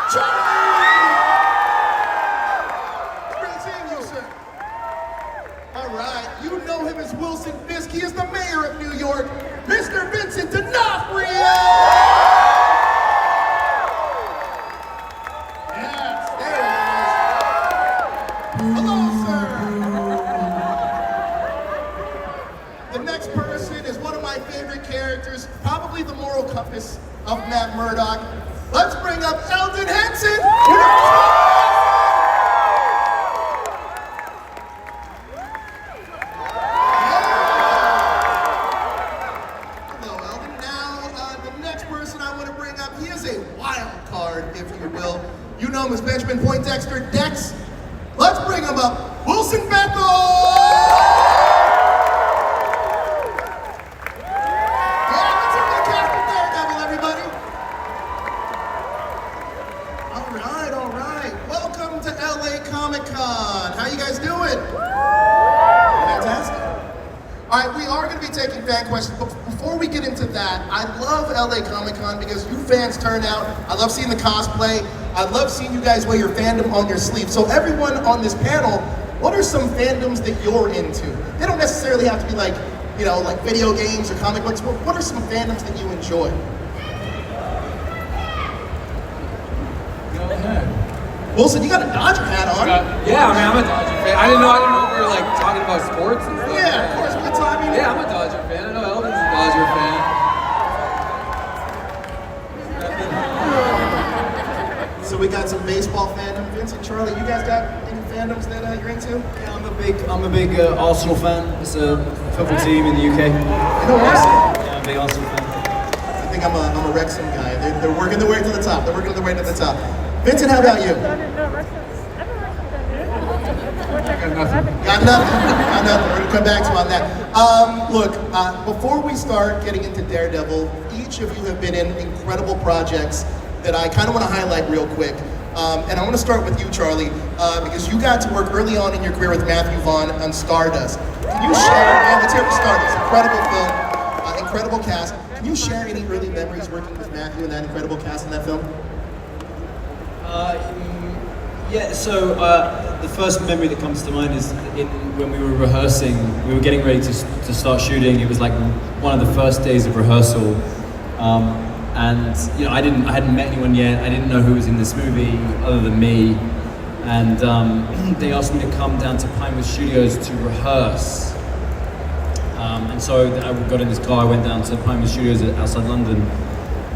Great seeing you, sir. All right, you know him as Wilson Fisk. He is the mayor of New York, Mr. Vincent D'Onofrio. Yes, there he is. Hello, sir. The next person is one of my favorite characters, probably the moral compass of Matt Murdock. Let's bring up Elden Henson. Hello, Elden. Now, the next person I want to bring up, he is a wild card, if you will. You know him as Benjamin Poindexter Dex. Let's bring him up, Wilson Bethel. Welcome to LAComicCon. How you guys doing? Fantastic. All right, we are going to be taking fan questions, but before we get into that, I love LAComicCon because you fans turn out. I love seeing the cosplay. I love seeing you guys wear your fandom on your sleeve. So everyone on this panel, what are some fandoms that you're into? They don't necessarily have to be like, you know, like video games or comic books, but what are some fandoms that you enjoy? Wilson, you got a Dodger hat on. Yeah, I mean, I'm a Dodger fan. I didn't know we were like talking about sports and stuff. Yeah, of course, we can talk. Yeah, I'm a Dodger fan. I know Elden's a Dodger fan. So we got some baseball fandom. Vincent, Charlie, you guys got any fandoms that you're into? Yeah, I'm a big Arsenal fan. It's a football team in the UK. You know Arsenal? Yeah, I'm a big Arsenal fan. I think I'm a Wrexham guy. They're working their way to the top. They're working their way to the top. Vincent, how about you? Got nothing. Got nothing. We're going to come back to you on that. Look, before we start getting into Daredevil, each of you have been in incredible projects that I kind of want to highlight real quick. And I want to start with you, Charlie, because you got to work early on in your career with Matthew Vaughn on Stardust. Can you share, let's hear for Stardust, incredible film, incredible cast. Can you share any early memories working with Matthew and that incredible cast in that film? Yeah, so the first memory that comes to mind is when we were rehearsing. We were getting ready to start shooting. It was like one of the first days of rehearsal, and you know, I hadn't met anyone yet. I didn't know who was in this movie other than me, and they asked me to come down to Pinewood Studios to rehearse. And so I got in this car. I went down to Pinewood Studios outside London.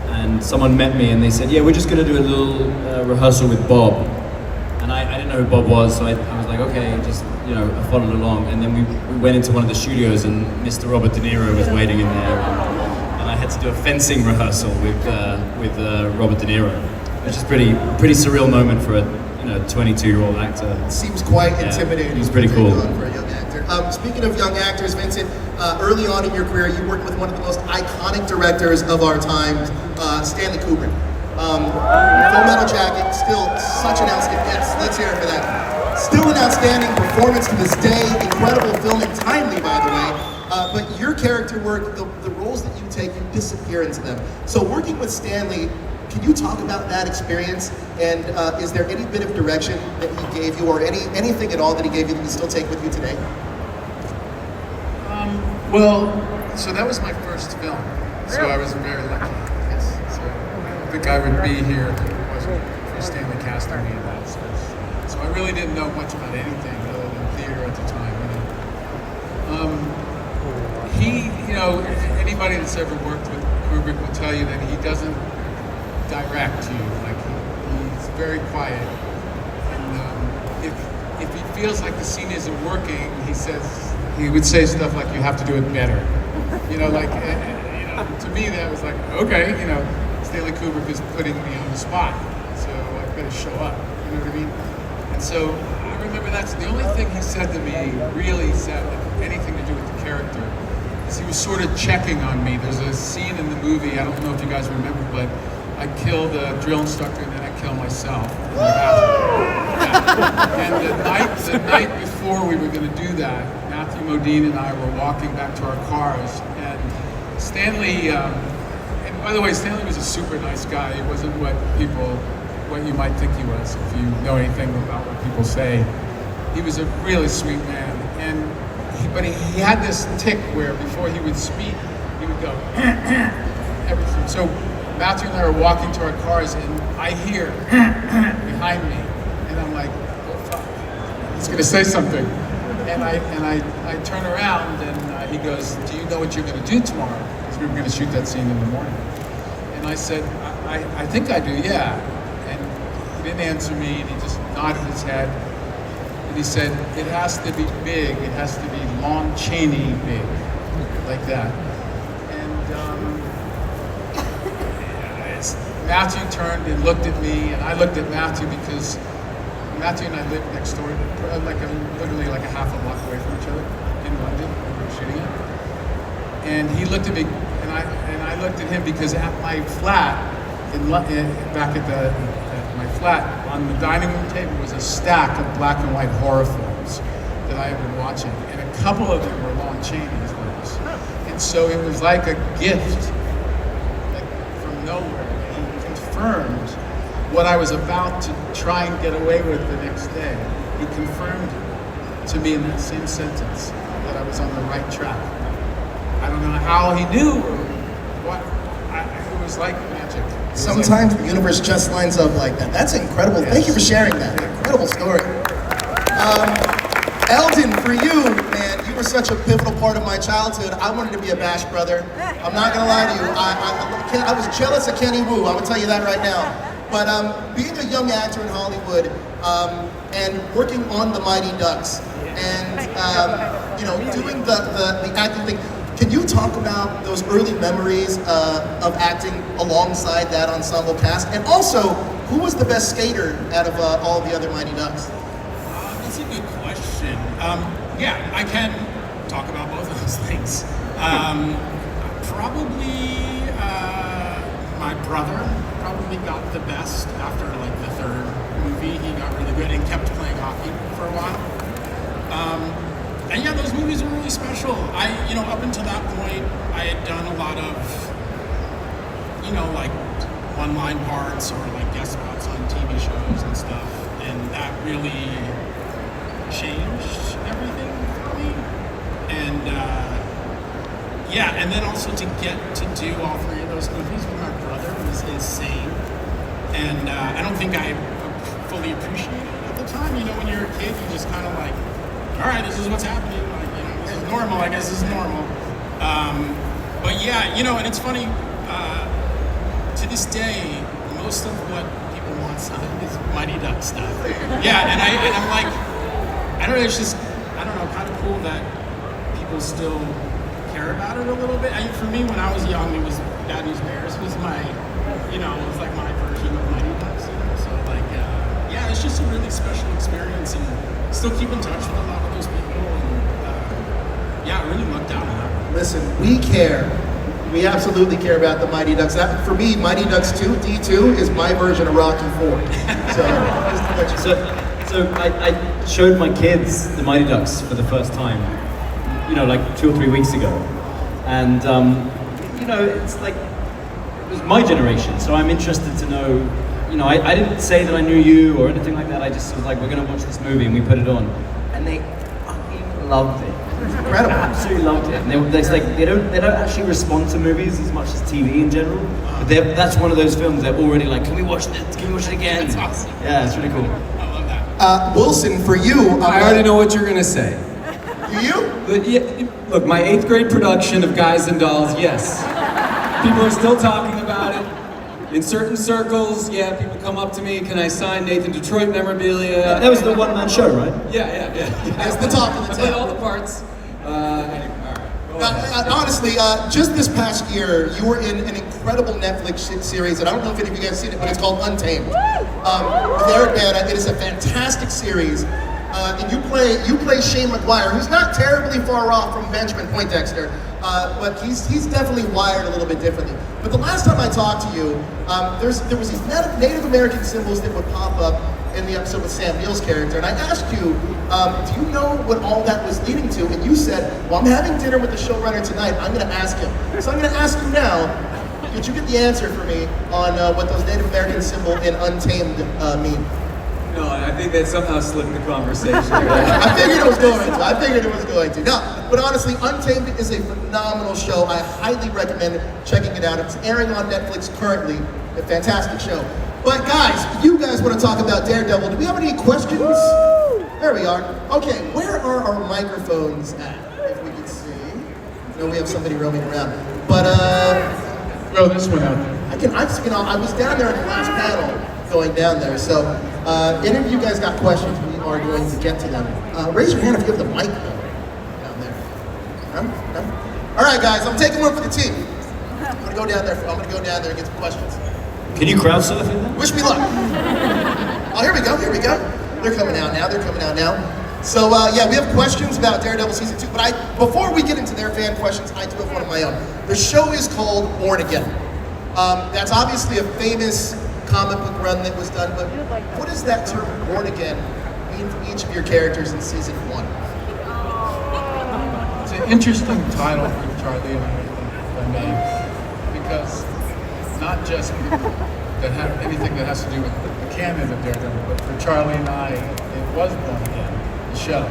And someone met me and they said, yeah, we're just going to do a little rehearsal with Bob. And I didn't know who Bob was, so I was like, okay, just, you know, I followed along. And then we went into one of the studios and Mr. Robert De Niro was waiting in there. And I had to do a fencing rehearsal with Robert De Niro, which is pretty surreal moment for a 22-year-old actor. It seems quite intimidating. It was pretty cool. For a young actor. Speaking of young actors, Vincent, early on in your career, you worked with one of the most iconic directors of our time, Stanley Kubrick. Full Metal Jacket, still such an outstanding, yes, let's hear it for that. Still an outstanding performance to this day, incredible film and timely, by the way. But your character work, the roles that you take, you disappear into them. So working with Stanley, can you talk about that experience? And is there any bit of direction that he gave you, or anything at all that he gave you that you still take with you today? Well, so that was my first film, so I was very lucky. Yes. So I don't think I would be here if it wasn't for Stanley casting me in that space. So I really didn't know much about anything other than theater at the time. Anybody that's ever worked with Kubrick will tell you that he doesn't direct you. Like he's very quiet, and if he feels like the scene isn't working, he would say stuff like, "You have to do it better." To me that was like, okay, Stanley Kubrick is putting me on the spot, so I better show up. You know what I mean? And so I remember that's the only thing he said to me really said anything to do with the character. He was sort of checking on me. There's a scene in the movie, I don't know if you guys remember, but I killed a drill instructor and then I killed myself. Yeah. And the night before we were going to do that, Matthew Modine and I were walking back to our cars, and Stanley, and by the way, Stanley was a super nice guy. He wasn't what people what you might think he was if you know anything about what people say. He was a really sweet man, but he had this tick where before he would speak, he would go everything. So Matthew and I are walking to our cars, and I hear behind me, and I'm like, oh fuck, he's gonna say something. And I turn around, and he goes, do you know what you're gonna do tomorrow? Because we were gonna shoot that scene in the morning. And I said, I think I do, yeah. And he didn't answer me, and he just nodded his head. And he said, it has to be big, it has to be Lon Chaney big, like that. Matthew turned and looked at me, and I looked at Matthew because Matthew and I lived next door, literally like a half a block away from each other in London when we were shooting it. And he looked at me, and I looked at him because at my flat, back at my flat, on the dining room table was a stack of black and white horror films that I had been watching, and a couple of them were Lon Chaney's films. And so it was like a gift, like from nowhere. Confirmed what I was about to try and get away with the next day. He confirmed to me in that same sentence that I was on the right track. I don't know how he knew or what. It was like magic. Sometimes the universe just lines up like that. That's incredible. Yes. Thank you for sharing that. Incredible story. Elden, for you, man, you were such a pivotal part of my childhood. I wanted to be a Bash brother. I'm not gonna lie to you. I was jealous of Kenny Wu. I'm gonna tell you that right now. But being a young actor in Hollywood and working on the Mighty Ducks and doing the acting thing. Can you talk about those early memories of acting alongside that ensemble cast? And also, who was the best skater out of all the other Mighty Ducks? That's a good question. Yeah, I can talk about both of those things. Probably my brother probably got the best after like the third movie. He got really good and kept playing hockey for a while. And yeah, those movies were really special. Up until that point, I had done a lot of, like one-line parts or like guest spots on TV shows and stuff, and that really changed everything for me. And and then also to get to do all three of those movies with my brother was insane. And I don't think I fully appreciated it at the time. When you're a kid, you just kind of like, all right, this is what's happening. Like, this is normal. I guess this is normal. But yeah, and it's funny. To this day, most of what people want is Mighty Duck stuff. Yeah, and I'm like, I don't know. It's just, I don't know, kind of cool that people still care about it a little bit. For me, when I was young, it was Bad News Bears was my, it was like my version of Mighty Ducks. So like, it's just a really special experience, and still keep in touch with a lot of those people. And I really lucked out on that. Listen, we care. We absolutely care about the Mighty Ducks. That, for me, Mighty Ducks 2, D2, is my version of Rocky 4. So I showed my kids the Mighty Ducks for the first time, like 2 or 3 weeks ago. And, it's like, it was my generation, so I'm interested to know, I didn't say that I knew you or anything like that. I just was like, we're going to watch this movie, and we put it on. And they fucking loved it. Incredible. Absolutely loved it. And they don't actually respond to movies as much as TV in general. But that's one of those films they're already like, can we watch this? Can we watch it again? That's awesome. Yeah, it's really cool. I love that. Wilson, for you, I already know what you're gonna say. You? Look, my 8th grade production of Guys and Dolls, yes. People are still talking about it. In certain circles, people come up to me, can I sign Nathan Detroit memorabilia? That was the one-man show, right? Yeah. That's the talk of the I played town. all the parts. Anyway, all right. Honestly, just this past year, you were in an incredible Netflix series, and I don't know if any of you guys have seen it, but it's called Untamed. With Eric Bana, it is a fantastic series. And you play Shane McGuire, who's not terribly far off from Benjamin Poindexter, but he's definitely wired a little bit differently. But the last time I talked to you, there was these Native American symbols that would pop up in the episode with Sam Neill's character, and I asked you, do you know what all that was leading to? And you said, well, I'm having dinner with the showrunner tonight, I'm going to ask him. So I'm going to ask you now, Did you get the answer for me on what those Native American symbol in Untamed mean? No, I think that somehow slipped the conversation. I figured it was going to. No, but honestly, Untamed is a phenomenal show. I highly recommend checking it out. It's airing on Netflix currently. A fantastic show. But guys, you guys want to talk about Daredevil. Do we have any questions? There we are. Okay, where are our microphones at? If we can see. I know we have somebody roaming around. But Throw this one out there. I was down there in the last panel going down there. So any of you guys got questions, we are going to get to them. Raise your hand if you have the mic though, down there. No? All right, guys, I'm taking one for the team. I'm gonna go down there and get some questions. Can you crowd surf in there? Wish me luck. Oh, here we go. They're coming out now. So yeah, we have questions about Daredevil season 2. But before we get into their fan questions, I do have one of my own. The show is called Born Again. That's obviously a famous comic book run that was done, but what does that term Born Again mean for each of your characters in season 1? It's an interesting title for Charlie and I, if I may, because not just anything that has to do with the canon of Daredevil, but for Charlie and I, it was Born Again, the show.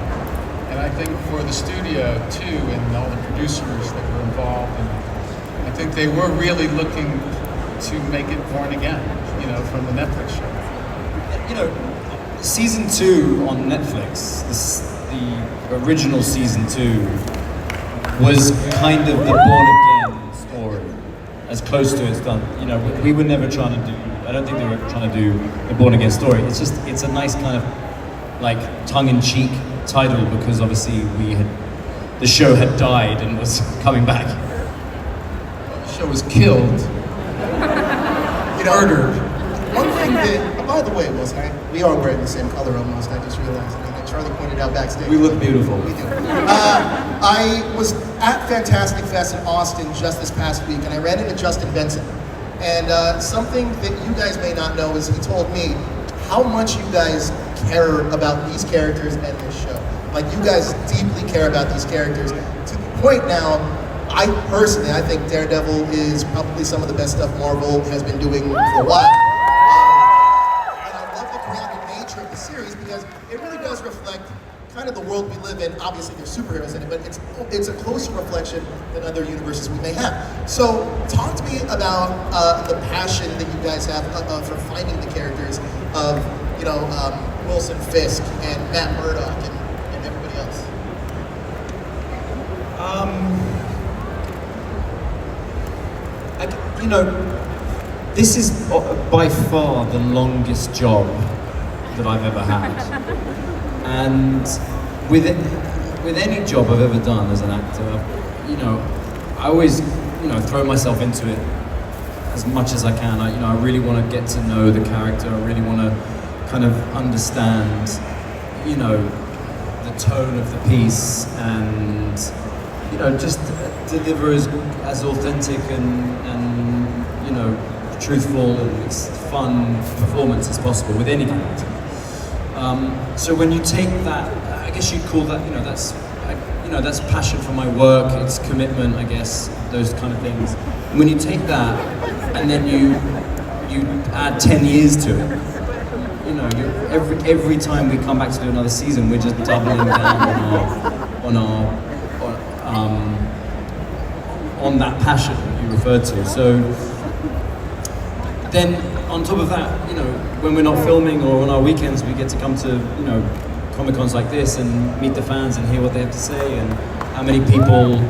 And I think for the studio too, and all the producers that were involved, and I think they were really looking to make it Born Again, from the Netflix show. Season 2 on Netflix, the original season 2, was kind of the Born Again story, as close to it's done. We were never trying to do, I don't think they were trying to do the Born Again story. It's a nice kind of like tongue-in-cheek title, because obviously the show had died and was coming back. The show was killed, murdered. One thing that, by the way, we are wearing the same color almost. I just realized. Charlie pointed out backstage. We look beautiful. We do. I was at Fantastic Fest in Austin just this past week, and I ran into Justin Vincent. And something that you guys may not know is he told me how much you guys care about these characters and this show. Like, you guys deeply care about these characters to the point now. I think Daredevil is probably some of the best stuff Marvel has been doing for a while. And I love the grounded nature of the series because it really does reflect kind of the world we live in. Obviously, there's superheroes in it, but it's a closer reflection than other universes we may have. So, talk to me about the passion that you guys have for finding the characters of, Wilson Fisk and Matt Murdock and everybody else. This is by far the longest job that I've ever had. And with any job I've ever done as an actor, I always, throw myself into it as much as I can. I really want to get to know the character. I really want to kind of understand, the tone of the piece, and just deliver as authentic and truthful and fun performance as possible with any character. So when you take that, I guess you'd call that, that's passion for my work. It's commitment, I guess, those kind of things. And when you take that and then you add 10 years to it, every time we come back to do another season, we're just doubling down on that passion that you referred to. So then on top of that, when we're not filming or on our weekends, we get to come to, Comic-Cons like this and meet the fans and hear what they have to say, and how many people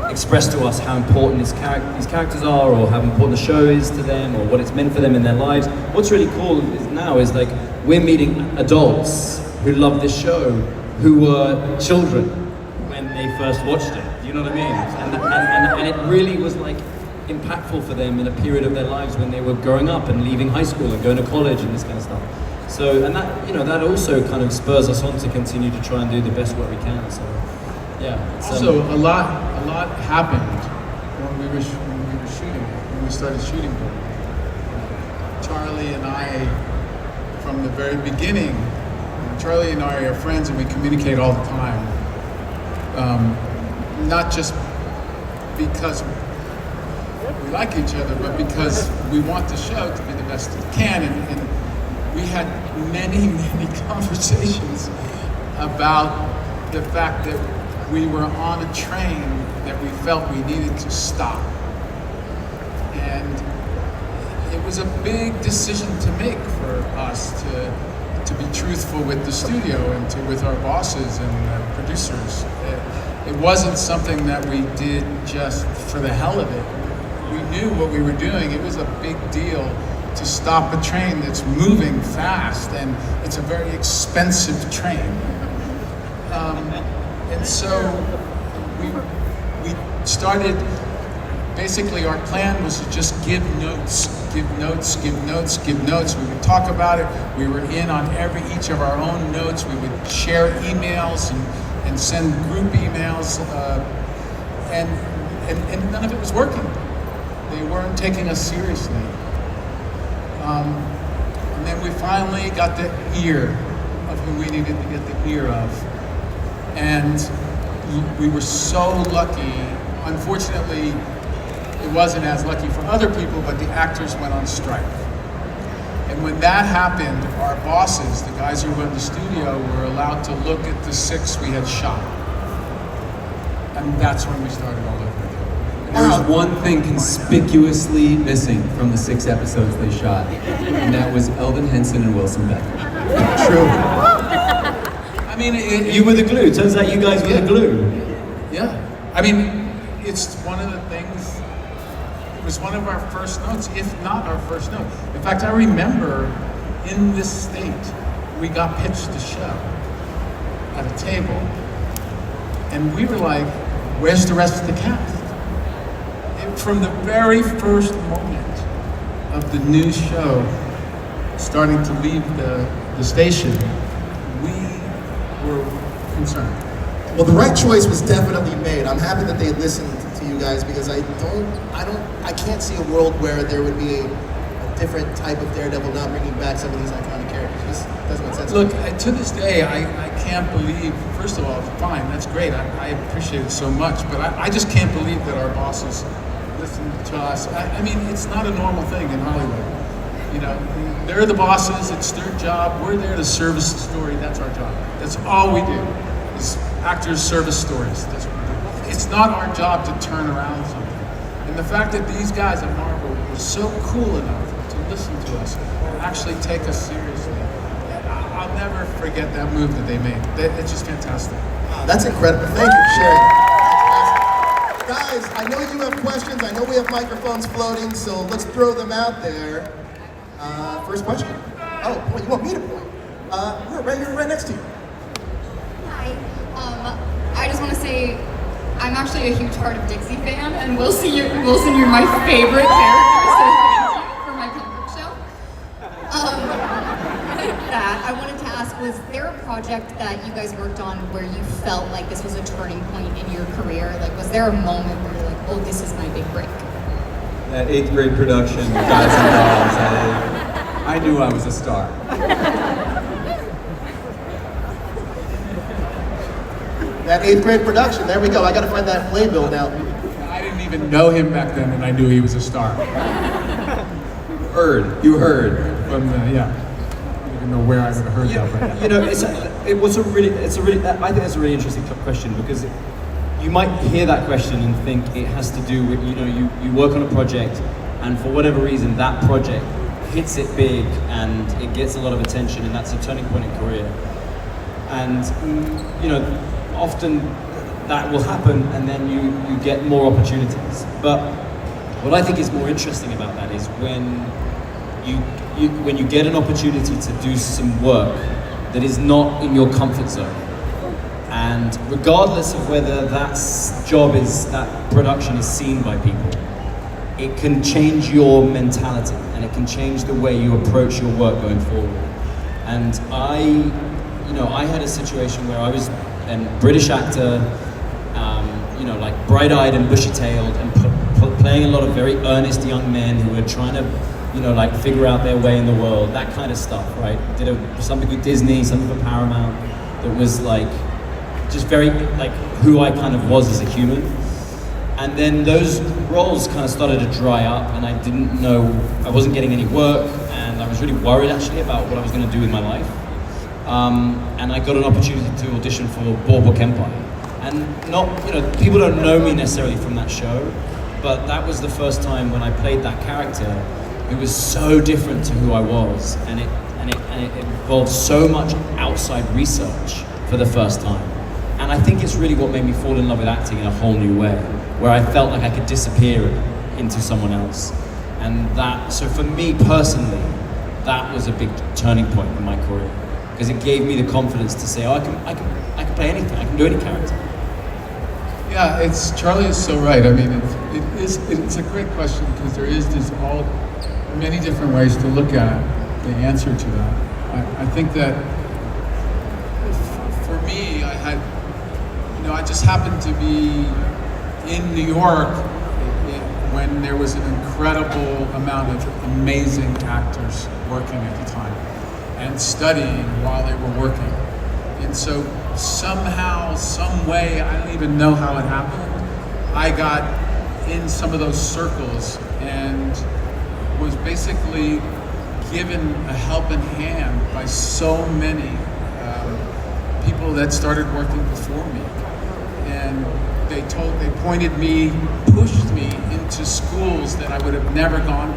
express to us how important these characters are, or how important the show is to them, or what it's meant for them in their lives. What's really cool now is like we're meeting adults who love this show, who were children when they first watched it. Do you know what I mean? And it really was like impactful for them in a period of their lives when they were growing up and leaving high school and going to college and this kind of stuff. So, and that, that also kind of spurs us on to continue to try and do the best work we can. So, yeah. Also, a lot happened when we were shooting, when we started shooting. Charlie and I, from the very beginning, Charlie and I are friends and we communicate all the time. Not just because we like each other, but because we want the show to be the best it can. And we had many, many conversations about the fact that we were on a train that we felt we needed to stop. And it was a big decision to make for us to be truthful with the studio and with our bosses and producers. It wasn't something that we did just for the hell of it. We knew what we were doing. It was a big deal to stop a train that's moving fast, and it's a very expensive train. And so we started, basically our plan was to just give notes. We would talk about it. We were in on each of our own notes. We would share emails and send group emails, and none of it was working. They weren't taking us seriously. And then we finally got the ear of who we needed to get the ear of. And we were so lucky. Unfortunately, it wasn't as lucky for other people, but the actors went on strike. And when that happened, our bosses, the guys who run the studio, were allowed to look at the 6 we had shot. And that's when we started all over again. There's one thing conspicuously missing from the 6 episodes they shot, and that was Elden Henson and Wilson Bethel. True. I mean, you were the glue. Turns out you guys were the glue. Yeah. I mean, it's one of the things. It was one of our first notes, if not our first note. In fact, I remember in this state, we got pitched the show at a table, and we were like, where's the rest of the cast? And from the very first moment of the new show starting to leave the station, we were concerned. Well, the right choice was definitely made. I'm happy that they listened to you guys, because I can't see a world where there would be a different type of Daredevil not bringing back some of these iconic characters. It just doesn't make sense. Look, to this day, I can't believe, first of all, fine, that's great. I appreciate it so much, but I just can't believe that our bosses listen to us. I mean, it's not a normal thing in Hollywood. You know, they're the bosses, it's their job. We're there to service the story, that's our job. That's all we do, is actors service stories. That's what we do. It's not our job to turn around something. And the fact that these guys at Marvel were so cool enough to listen to us and actually take us seriously, I'll never forget that move that they made. It's just fantastic. Wow, that's incredible. Thank you for sharing. Guys, I know you have questions. I know we have microphones floating, so let's throw them out there. First question. Oh, boy, you want me to point? We're right next to you. Hi. I just want to say I'm actually a huge Heart of Dixie fan, and Wilson, you're my favorite character, so thank you for my comfort show. With that, I wanted to ask, was there a project that you guys worked on where you felt like this was a turning point in your career? Like, was there a moment where you're like, oh, this is my big break? That 8th grade production, Guys and Dolls, I knew I was a star. That 8th grade production, there we go. I gotta find that playbill now. I didn't even know him back then, and I knew he was a star. You heard. From yeah. I don't even know where I would have heard that. But You know, I think that's a really interesting question, because you might hear that question and think it has to do with, you know, you work on a project, and for whatever reason that project hits it big and it gets a lot of attention, and that's a turning point in career. And you know, often that will happen, and then you get more opportunities. But what I think is more interesting about that is when you get an opportunity to do some work that is not in your comfort zone, and regardless of whether that production is seen by people, it can change your mentality, and it can change the way you approach your work going forward. And I had a situation where I was a British actor, like bright-eyed and bushy-tailed, and playing a lot of very earnest young men who were trying to, figure out their way in the world, that kind of stuff, right? Did something with Disney, something for Paramount, that was just very who I kind of was as a human. And then those roles kind of started to dry up, and I didn't know, I wasn't getting any work, and I was really worried actually about what I was going to do with my life. And I got an opportunity to audition for Boardwalk Empire. And people don't know me necessarily from that show, but that was the first time when I played that character. It was so different to who I was, and it involved so much outside research for the first time. And I think it's really what made me fall in love with acting in a whole new way, where I felt like I could disappear into someone else. And so for me personally, that was a big turning point in my career, because it gave me the confidence to say, oh, I can play anything, I can do any character. Yeah, Charlie is so right. I mean, it's a great question, because there is many different ways to look at the answer to that. I think that for me, I just happened to be in New York when there was an incredible amount of amazing actors working at the time and studying while they were working. And so somehow, some way, I don't even know how it happened, I got in some of those circles and was basically given a helping hand by so many people that started working before me. And they pointed me, pushed me into schools that I would have never gone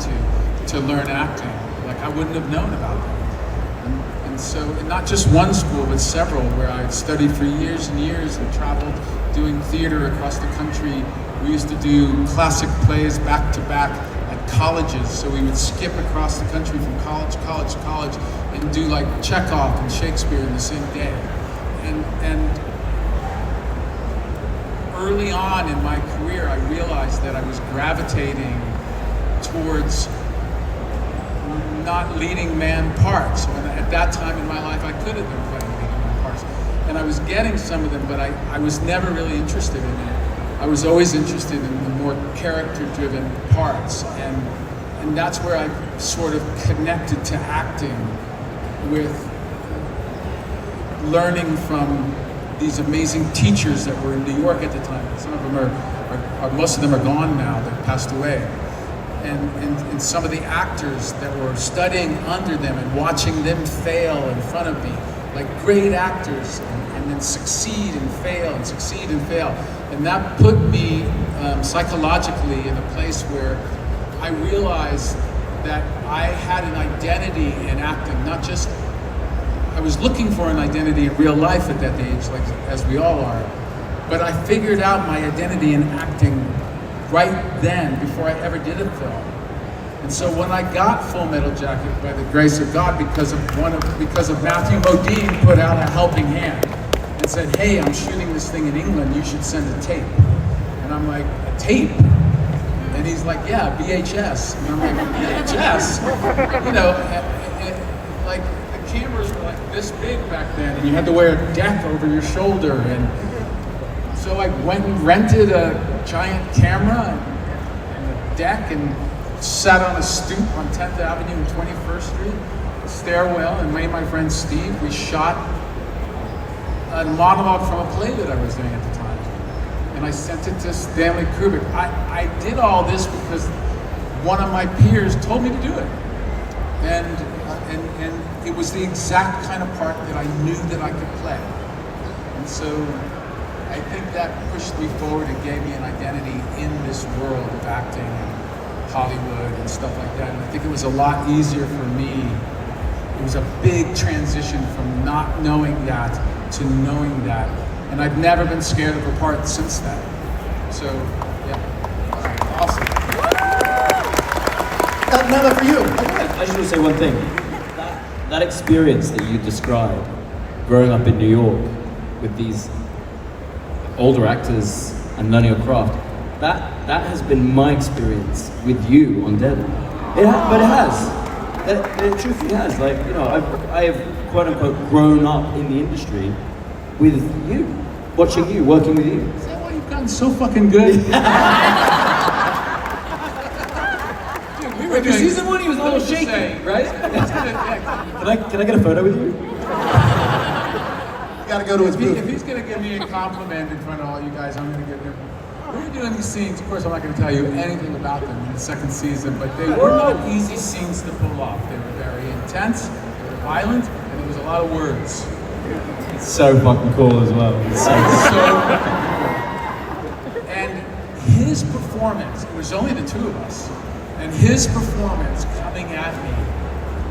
to learn acting. Like, I wouldn't have known about them. And so, not just one school, but several, where I studied for years and years and traveled doing theater across the country. We used to do classic plays back to back at colleges, so we would skip across the country from college to college and do like Chekhov and Shakespeare in the same day. And early on in my career, I realized that I was gravitating towards not leading man parts. When at that time in my life, I could have been playing leading man parts. And I was getting some of them, but I was never really interested in it. I was always interested in the more character-driven parts. And that's where I sort of connected to acting, with learning from these amazing teachers that were in New York at the time. Some of them most of them are gone now, they've passed away. And some of the actors that were studying under them and watching them fail in front of me, like great actors, and then succeed and fail and succeed and fail. And that put me psychologically in a place where I realized that I had an identity in acting, not just, I was looking for an identity in real life at that age, like as we all are, but I figured out my identity in acting right then, before I ever did a film. And so when I got Full Metal Jacket, by the grace of God, because of Matthew Modine put out a helping hand and said, hey, I'm shooting this thing in England, you should send a tape. And I'm like, a tape? And he's like, yeah, VHS. And I'm like, VHS? You know, like the cameras were like this big back then, and you had to wear a deck over your shoulder. And so I went and rented a giant camera and a deck and sat on a stoop on 10th Avenue and 21st Street, stairwell, and me and my friend Steve, we shot a monologue from a play that I was doing at the time. And I sent it to Stanley Kubrick. I did all this because one of my peers told me to do it. And it was the exact kind of part that I knew that I could play. And so I think that pushed me forward and gave me an identity in this world of acting and Hollywood and stuff like that. And I think it was a lot easier for me. It was a big transition from not knowing that to knowing that. And I've never been scared of a part since then. So, yeah, awesome. Nana, for you. I just want to say one thing. That experience that you described, growing up in New York with these older actors and learning your craft, that has been my experience with you on Daredevil. But it has. It truthfully has. Like, you know, I have quote unquote grown up in the industry with you, watching you, working with you. Is that why you've gotten so fucking good? Dude, we were Because season one he was a little shaky, right? Can I get a photo with you? Gotta go to his booth. If he's gonna give me a compliment in front of all you guys, I'm gonna give him We were doing these scenes, of course I'm not going to tell you anything about them in the second season, but they were not easy scenes to pull off. They were very intense, they were violent, and there was a lot of words. It's so fucking cool as well. It's so And his performance, it was only the two of us, and his performance coming at me,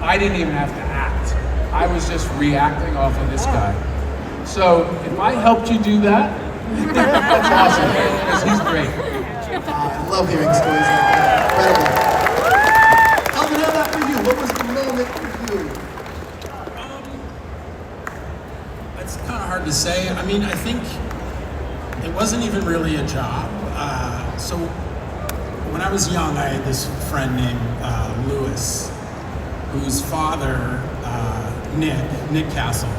I didn't even have to act. I was just reacting off of this guy. So if I helped you do that, that's awesome, because he's great. I love hearing stories like that. Incredible. Elden, how about for you? What was the moment for you? It's kind of hard to say. I mean, I think it wasn't even really a job. So when I was young, I had this friend named Lewis, whose father, Nick Castle,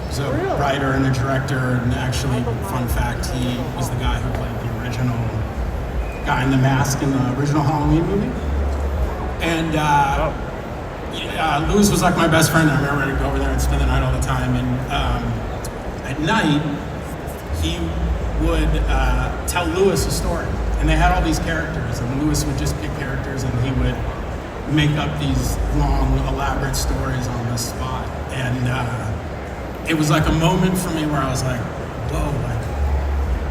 was a writer and a director, and actually, fun fact, he was the guy who played the original guy in the mask in the original Halloween movie. And Lewis was like my best friend. I remember I'd go over there and spend the night all the time. And at night, he would tell Lewis a story. And they had all these characters, and Lewis would just pick characters, and he would make up these long, elaborate stories on the spot. And it was like a moment for me where I was like, whoa, like,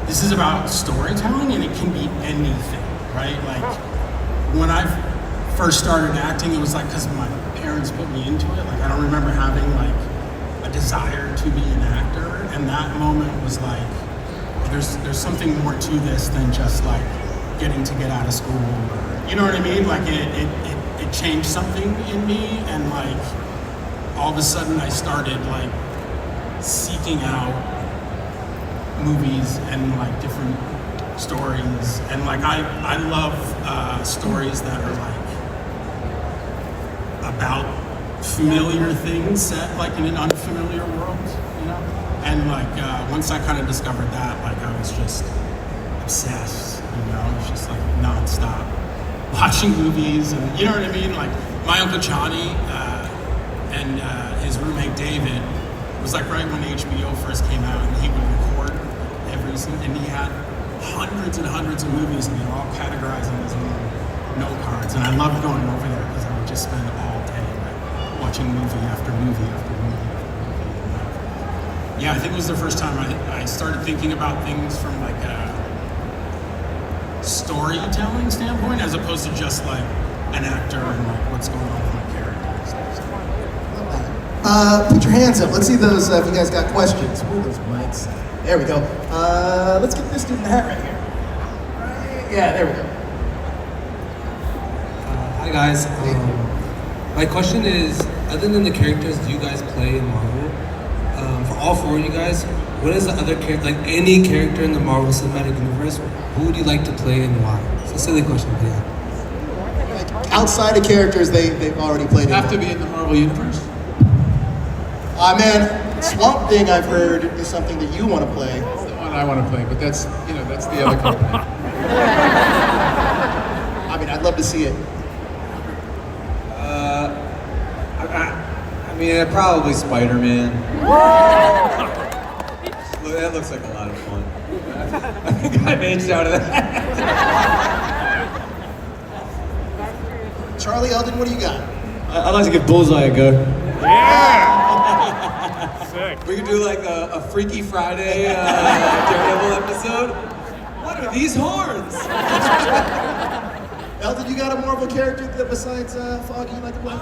this is about storytelling, and it can be anything, right? Like, when I first started acting, it was like because my parents put me into it. Like, I don't remember having like a desire to be an actor, and that moment was like, there's something more to this than just like getting to get out of school, or, you know what I mean? Like, it changed something in me, and like all of a sudden I started like seeking out movies and like different stories, and like I love stories that are like about familiar things set like in an unfamiliar world, you know? And like once I kind of discovered that, like I was just obsessed, you know? It was just like nonstop watching movies, and you know what I mean? Like my Uncle Johnny and his roommate David was like right when HBO first came out, and he would record every single, and he had hundreds and hundreds of movies, and they're all categorized in his own note cards. And I loved going over there because I would just spend all day like watching movie after movie after movie after movie. And, like, yeah, I think it was the first time I started thinking about things from like a storytelling standpoint, as opposed to just like an actor and like what's going on with my character and stuff. Put your hands up. Let's see those, if you guys got questions. Ooh, those mics. There we go. Let's get this dude in the hat right here. Right, yeah, there we go. Hi guys. My question is, other than the characters you guys play in Marvel, for all four of you guys, what is the other character, like any character in the Marvel Cinematic Universe, who would you like to play and why? It's a silly question, but yeah. Like, outside of characters they've already played in. Have to be in the Marvel Universe? Man, Swamp Thing, I've heard, is something that you want to play. That's the one I want to play, but that's, you know, that's the other company. I mean, I'd love to see it. I mean, probably Spider-Man. That looks like a lot of fun. I think I've aged out of that. Charlie, Elden, what do you got? I'd like to give Bullseye a go. We could do like a Freaky Friday Daredevil episode. What are these horns? Elden, you got a Marvel character that besides Foggy you'd like to play? I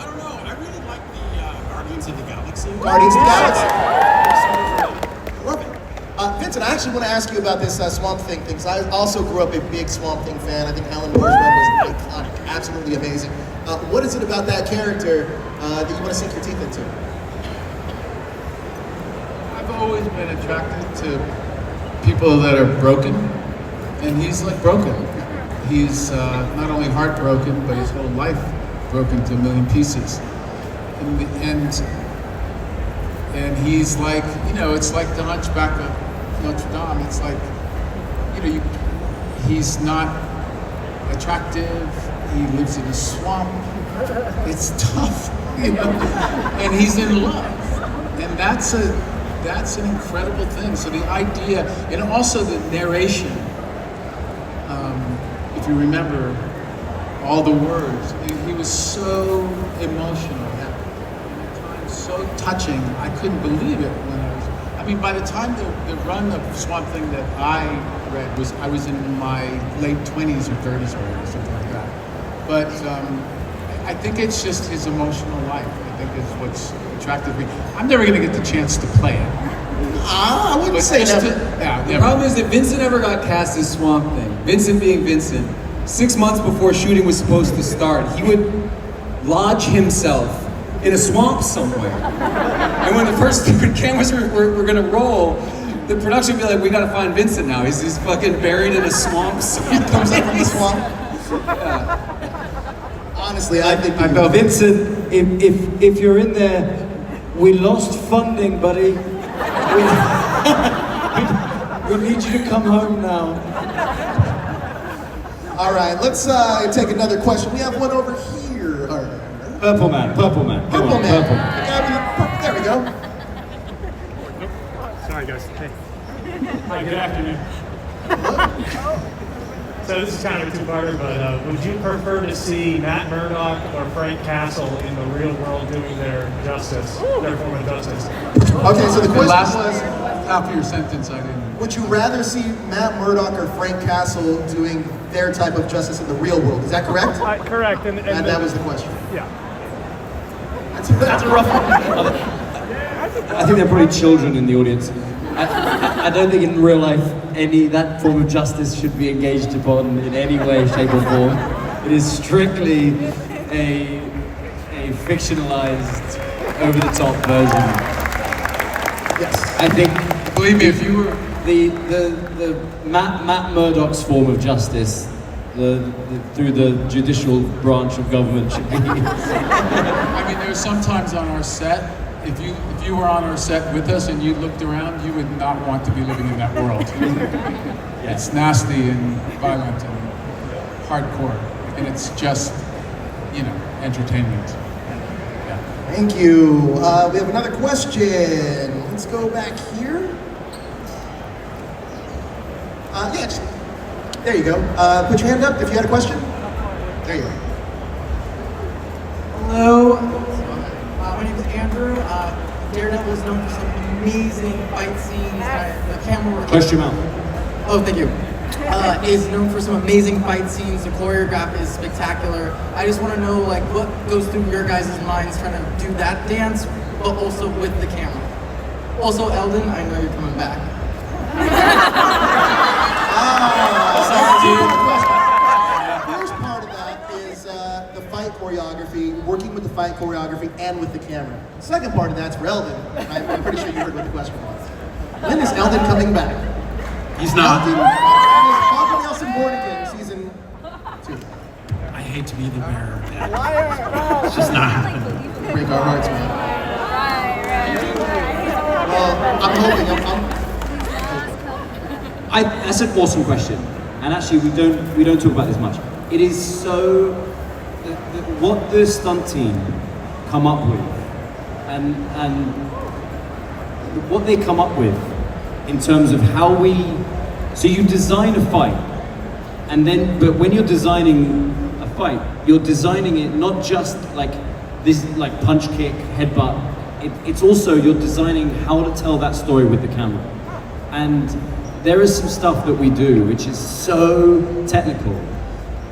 don't know. I really like the Guardians of the Galaxy. Guardians of the Galaxy. Love it. Vincent, I actually want to ask you about this Swamp Thing thing, because I also grew up a big Swamp Thing fan. I think Alan Moore's run was iconic, absolutely amazing. What is it about that character that you want to sink your teeth into? I've always been attracted to people that are broken, and he's like broken. He's not only heartbroken, but his whole life broken to a million pieces. And he's like, you know, it's like the Hunchback of Notre Dame. It's like, you know, he's not attractive. He lives in a swamp. It's tough, you know. And he's in love, and that's that's an incredible thing. So the idea, and also the narration, if you remember all the words, he was so emotional, at times so touching. I couldn't believe it when I mean, by the time the run of Swamp Thing that I read I was in my late 20s or 30s or something like that. But I think it's just his emotional life. I think is what's attracted me. I'm never going to get the chance to play it. I wouldn't But say just never. The problem is that Vincent never got cast as Swamp Thing. Vincent being Vincent, 6 months before shooting was supposed to start, he would lodge himself in a swamp somewhere. And when the first cameras were gonna roll, the production would be like, we gotta find Vincent now. He's fucking buried in a swamp. So he comes up from the swamp. Honestly, I think I know, Vincent, if you're in there, we lost funding, buddy. We'll need you to come home now. All right, let's take another question. We have one over here. Purple man. Purple man. The guy with the there we go. Sorry, guys. Hey. Hi, good afternoon. So this is kind of a two-parter, but would you prefer to see Matt Murdock or Frank Castle in the real world doing their justice, their form of justice? Okay, so the The question last was, half of your sentence I didn't. would you rather see Matt Murdock or Frank Castle doing their type of justice in the real world? Is that correct? Correct. And that was the question. Yeah. That's a rough one. I think they're probably children in the audience. I don't think in real life that form of justice should be engaged upon in any way, shape or form. It is strictly a fictionalized, over-the-top version. Yes. I think, Believe me, if you were the Matt Murdock's form of justice, through the judicial branch of government should be. I mean, there's sometimes on our set, if you were on our set with us and you looked around, you would not want to be living in that world. It's nasty and violent and hardcore, and it's just, entertainment. Thank you. We have another question. Let's go back here. There you go. Put your hand up if you had a question. There you go. Hello, my name is Andrew. Daredevil is known for some amazing fight scenes. The camera work. Close your mouth. Oh, thank you. Is known for some amazing fight scenes. The choreography is spectacular. I just want to know, what goes through your guys' minds trying to do that dance, but also with the camera. Also, Elden, I know you're coming back. The first part of that is the fight choreography, working with the fight choreography and with the camera. The second part of that's for Elden. I'm pretty sure you heard what the question was. When is Elden coming back? He's not. Elden Nelson Born Again, season 2. I hate to be the bearer of that. It's just not happening. Break our hearts, man. Well, I'm hoping. That's an awesome question, and actually we don't talk about this much. It is so what the stunt team come up with, and what they come up with in terms of how so you design a fight, but when you're designing a fight, you're designing it not just like this, like punch, kick, headbutt. It's also you're designing how to tell that story with the camera, and there is some stuff that we do which is so technical,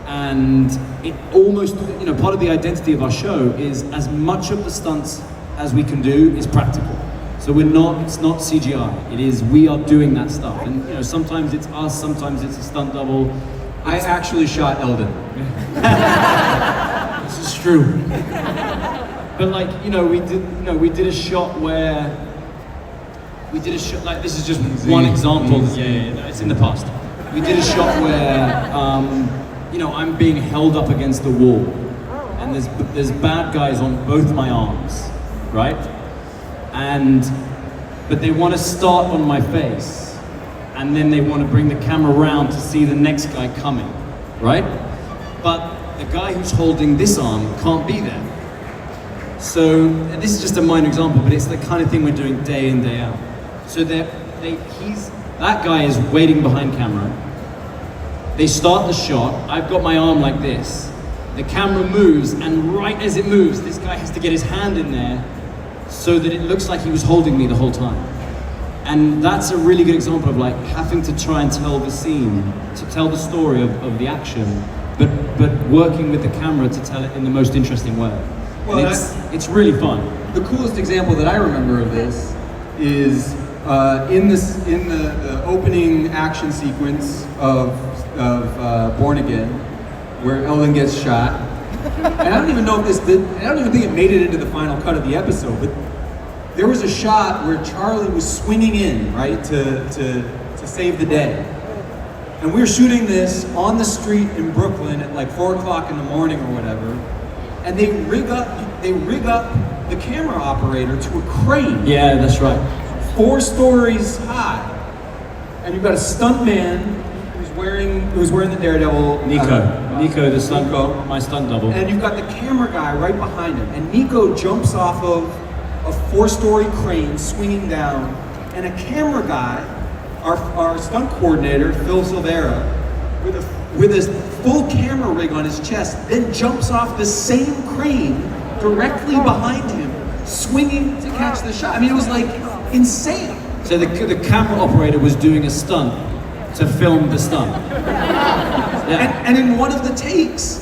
and it almost, part of the identity of our show is as much of the stunts as we can do is practical. So it's not CGI. It is, we are doing that stuff. And sometimes it's us, sometimes it's a stunt double. I actually shot Elden. This is true. But we did a shot where this is just one example. Yeah, it's in the past. We did a shot where, I'm being held up against the wall, and there's bad guys on both my arms, right? But they want to start on my face, and then they want to bring the camera around to see the next guy coming, right? But the guy who's holding this arm can't be there. So this is just a minor example, but it's the kind of thing we're doing day in, day out. So that guy is waiting behind camera. They start the shot. I've got my arm like this. The camera moves, and right as it moves, this guy has to get his hand in there so that it looks like he was holding me the whole time. And that's a really good example of like having to try and tell the scene, to tell the story of the action, but working with the camera to tell it in the most interesting way. Well, and it's really fun. The coolest example that I remember of this is in the opening action sequence of Born Again, where Elden gets shot. And I don't even know if I don't even think it made it into the final cut of the episode, but there was a shot where Charlie was swinging in, right, to save the day. And we were shooting this on the street in Brooklyn at like 4 o'clock in the morning or whatever. And they rig up the camera operator to a crane. Yeah, that's right. 4 stories high. And you've got a stunt man who's wearing the Daredevil. Nico, the stunt my stunt double. And you've got the camera guy right behind him. And Nico jumps off of a 4-story crane swinging down. And a camera guy, our stunt coordinator, Phil Silvera, with a full camera rig on his chest, then jumps off the same crane directly behind him, swinging to catch the shot. I mean, it was like insane. So the camera operator was doing a stunt to film the stunt. Yeah. And in one of the takes,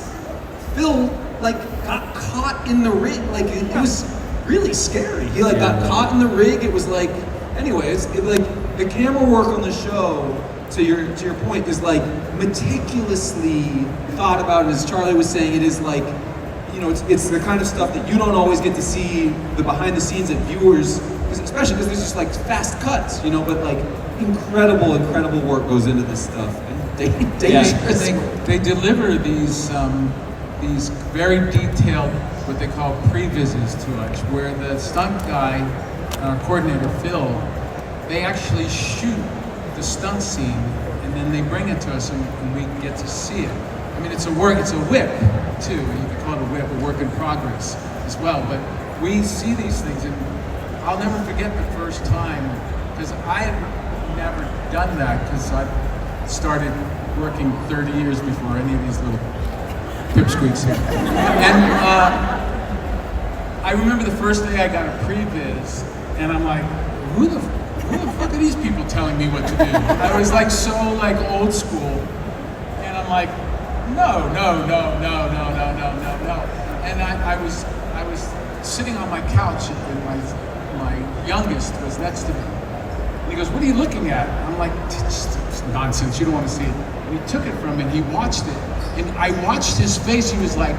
Phil like got caught in the rig. Like it was really scary. He like got caught in the rig. It was like, anyways, like the camera work on the show, to your point, is like meticulously thought about. And as Charlie was saying, it is like, you know, it's the kind of stuff that you don't always get to see the behind the scenes that viewers, especially because there's just like fast cuts, you know, but like incredible work goes into this stuff. And they deliver these very detailed, what they call pre-visits to us, where the stunt guy, our coordinator Phil, they actually shoot the stunt scene and then they bring it to us and we get to see it. I mean, it's a whip too. You can call it a whip, a work in progress as well. But we see these things, and I'll never forget the first time, because I had never done that, because I started working 30 years before any of these little pipsqueaks here. And I remember the first day I got a previs, and I'm like, who the fuck are these people telling me what to do? I was like so like old school, and I'm like, no. And I was sitting on my couch, and my youngest was next to me. And he goes, "What are you looking at?" I'm like, "It's nonsense. You don't want to see it." And he took it from me, and he watched it. And I watched his face. He was like,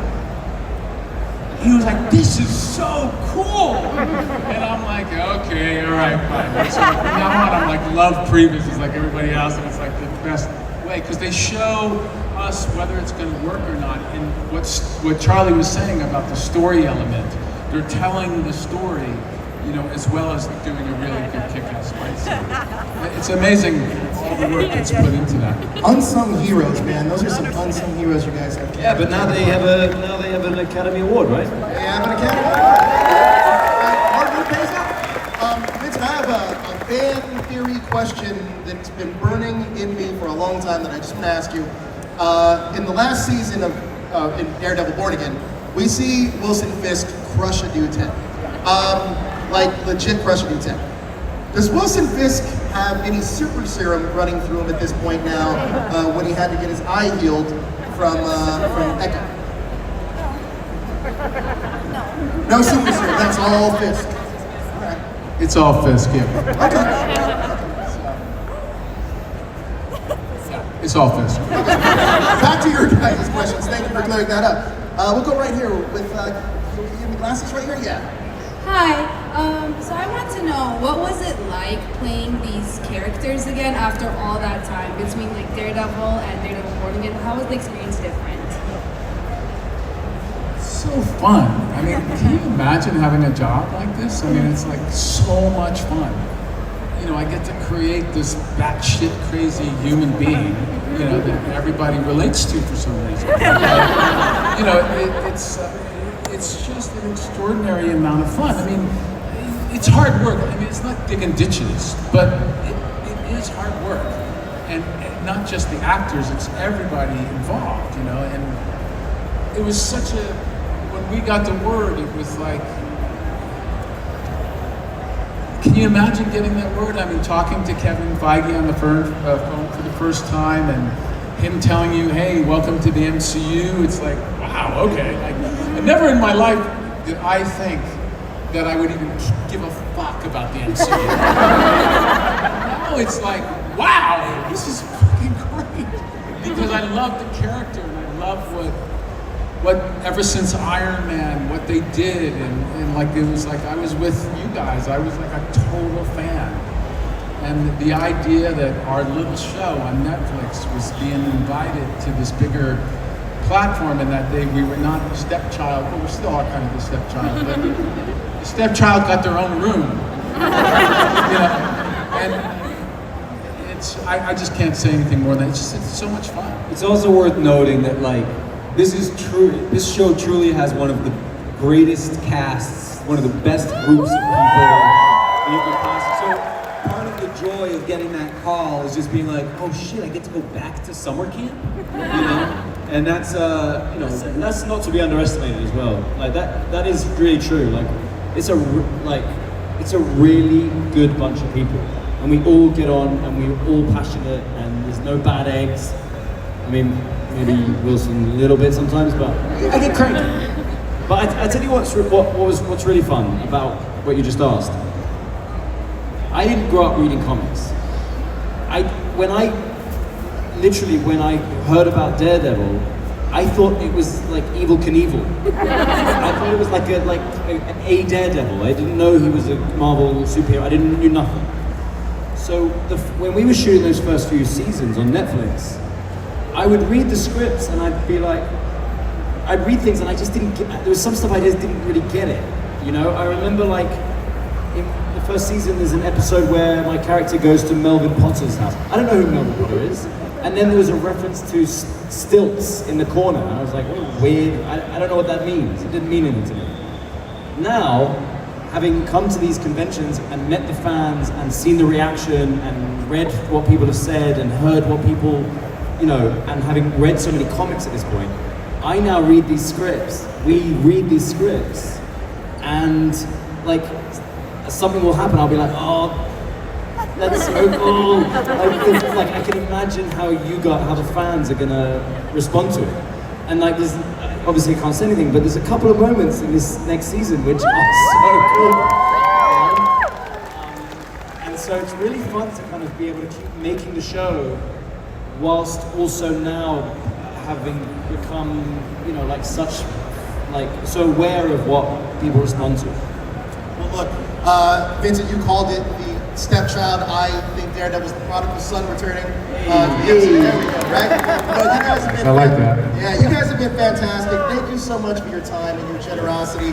"This is so cool." And I'm like, "Okay, all right, fine." So from now on, I'm like, love previses like everybody else, and it's like the best way, because they show us whether it's going to work or not. And what Charlie was saying about the story element, they're telling the story, you know, as well as doing a really good kick-ass fight scene. It's amazing all the work that's put into that. Unsung heroes, man. Those are some unsung heroes you guys have. Yeah, but now they have an Academy Award, right? They have an Academy Award. Hard work pays off. Vincent, I have a fan theory question that's been burning in me for a long time that I just want to ask you. In the last season of in Daredevil Born Again, we see Wilson Fisk crush a dude's head. Like legit crush a dude's head. Does Wilson Fisk have any super serum running through him at this point now when he had to get his eye healed from Echo? No super serum, that's all Fisk. Okay. It's all Fisk, yeah. Okay. It's all Fisk. Back to your guys' questions. Thank you for clearing that up. We'll go right here with you have the glasses right here? Yeah. Hi. So I want to know, what was it like playing these characters again after all that time between like Daredevil and Daredevil Born Again? How was the experience different? So fun. I mean, can you imagine having a job like this? I mean, it's like so much fun. You know, I get to create this batshit crazy human being, you know, that everybody relates to for some reason. You know, it's just an extraordinary amount of fun. I mean, it's hard work. I mean, it's not digging ditches, but it is hard work. And not just the actors, it's everybody involved, you know. And it was such a, when we got the word, it was like, can you imagine getting that word? I mean, talking to Kevin Feige on the phone for the first time, and him telling you, hey, welcome to the MCU. It's like, wow, okay. Like, and never in my life did I think that I would even give a fuck about the MCU. Now it's like, wow, this is fucking great. Because I love the character, and I love what ever since Iron Man, what they did, and like, it was like, I was with you guys, I was like a total fan. And the idea that our little show on Netflix was being invited to this bigger platform, and that we were not the stepchild, but we're still all kind of the stepchild, but the stepchild got their own room. You know, and it's, I just can't say anything more than it's so much fun. It's also worth noting that, like, this show truly has one of the greatest casts, one of the best groups of people you could possibly. So part of the joy of getting that call is just being like, oh shit, I get to go back to summer camp, you know? And that's you know, that's not to be underestimated as well. Like that is really true. Like it's a really good bunch of people, and we all get on, and we're all passionate, and there's no bad eggs. I mean, maybe Wilson a little bit sometimes, but I get cranky. But I tell you what's really fun about what you just asked. I didn't grow up reading comics. When I heard about Daredevil, I thought it was like Evel Knievel. I thought it was like a Daredevil. I didn't know he was a Marvel superhero. I knew nothing. So when we were shooting those first few seasons on Netflix, I would read the scripts and I'd be like, I'd read things and I just didn't get, there was some stuff I just didn't really get it. You know, I remember like, in the first season there's an episode where my character goes to Melvin Potter's house. I don't know who Melvin Potter is. And then there was a reference to stilts in the corner. And I was like, what weird, I don't know what that means. It didn't mean anything to me. Now, having come to these conventions and met the fans and seen the reaction and read what people have said and heard what people, you know, and having read so many comics at this point, I now read these scripts. We read these scripts, and like something will happen. I'll be like, oh, that's so cool. Like I can imagine how the fans are gonna respond to it. And like there's obviously I can't say anything, but there's a couple of moments in this next season which are so cool. And so it's really fun to kind of be able to keep making the show whilst also now having become, you know, like such, like so aware of what people respond to. Well, look, Vincent, you called it the stepchild. I think Daredevil's the prodigal son returning. There we go, right? But you guys have been, I like that. Yeah, you guys have been fantastic. Thank you so much for your time and your generosity.